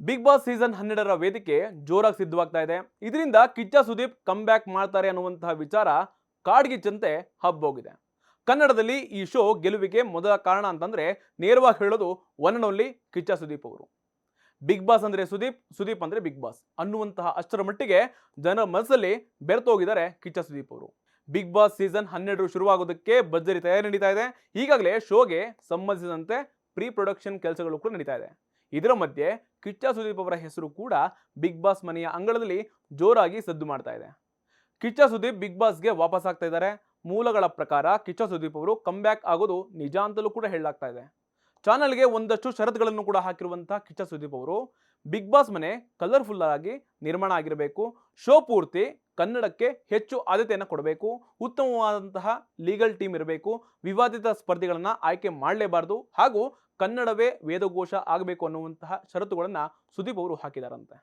Big boss season 12ರ ವೇದಿಕೆ ಜೋರಾಗಿ ಸಿದ್ಧವಾಗ್ತಾ ಇದೆ. ಇದರಿಂದ ಕಿಚ್ಚ ಸುದೀಪ್ ಕಮ್ ಬ್ಯಾಕ್ ಮಾಡ್ತಾರೆ ಅನ್ನುವಂತಹ ವಿಚಾರ ಕಾಡ್ಗಿಚ್ಚಂತೆ ಹಬ್ಬೋಗಿದೆ. ಕನ್ನಡದಲ್ಲಿ ಈ ಶೋ ಗೆಲುವಿಗೆ ಮೊದಲ ಕಾರಣ ಅಂತಂದ್ರೆ ನೇರವಾಗಿ ಹೇಳೋದು one and only Kichcha Sudeep ಅವರು. ಬಿಗ್ ಬಾಸ್ ಅಂದ್ರೆ ಸುದೀಪ್, ಸುದೀಪ್ ಅಂದ್ರೆ ಬಿಗ್ ಬಾಸ್ ಅನ್ನುವಂತಹ ಅಷ್ಟರ ಮಟ್ಟಿಗೆ ಜನರ ಮನಸ್ಸಲ್ಲಿ ಬೆರೆತೋಗಿದ್ದಾರೆ ಕಿಚ್ಚ ಸುದೀಪ್ ಅವರು. ಬಿಗ್ ಬಾಸ್ ಸೀಸನ್ 12 ಶುರುವಾಗೋದಕ್ಕೆ ಭರ್ಜರಿ ತಯಾರಿ ನಡೀತಾ ಇದೆ. ಈಗಾಗಲೇ ಶೋಗೆ ಸಂಬಂಧಿಸಿದಂತೆ ಪ್ರೀ ಪ್ರೊಡಕ್ಷನ್ ಕೆಲಸಗಳು ಕೂಡ ನಡೀತಾ ಇದೆ. ಇದರ ಮಧ್ಯೆ ಕಿಚ್ಚ ಸುದೀಪ್ ಅವರ ಹೆಸರು ಕೂಡ ಬಿಗ್ ಬಾಸ್ ಮನೆಯ ಅಂಗಳದಲ್ಲಿ ಜೋರಾಗಿ ಸದ್ದು ಮಾಡ್ತಾ ಇದೆ. ಕಿಚ್ಚ ಸುದೀಪ್ ಬಿಗ್ ಬಾಸ್ಗೆ ವಾಪಸ್ ಆಗ್ತಾ ಇದ್ದಾರೆ. ಮೂಲಗಳ ಪ್ರಕಾರ ಕಿಚ್ಚ ಸುದೀಪ್ ಅವರು ಕಮ್ ಬ್ಯಾಕ್ ಆಗೋದು ನಿಜ ಅಂತಲೂ ಕೂಡ ಹೇಳಲಾಗ್ತಾ ಇದೆ. ಚಾನಲ್ಗೆ ಒಂದಷ್ಟು ಷರತ್ತುಗಳನ್ನು ಕೂಡ ಹಾಕಿರುವಂತಹ ಕಿಚ್ಚ ಸುದೀಪ್ ಅವರು ಬಿಗ್ ಬಾಸ್ ಮನೆ ಕಲರ್ಫುಲ್ ಆಗಿ ನಿರ್ಮಾಣ ಆಗಿರಬೇಕು, ಶೋ ಪೂರ್ತಿ ಕನ್ನಡಕ್ಕೆ ಹೆಚ್ಚು ಆದ್ಯತೆಯನ್ನು ಕೊಡಬೇಕು, ಉತ್ತಮವಾದಂತಹ ಲೀಗಲ್ ಟೀಮ್ ಇರಬೇಕು, ವಿವಾದಿತ ಸ್ಪರ್ಧಿಗಳನ್ನ ಆಯ್ಕೆ ಮಾಡಲೇಬಾರದು, ಹಾಗೂ ಕನ್ನಡವೇ ವೇದಘೋಷ ಆಗಬೇಕು ಅನ್ನುವಂತಹ ಷರತ್ತುಗಳನ್ನು ಸುದೀಪ್ ಅವರು ಹಾಕಿದಾರಂತೆ.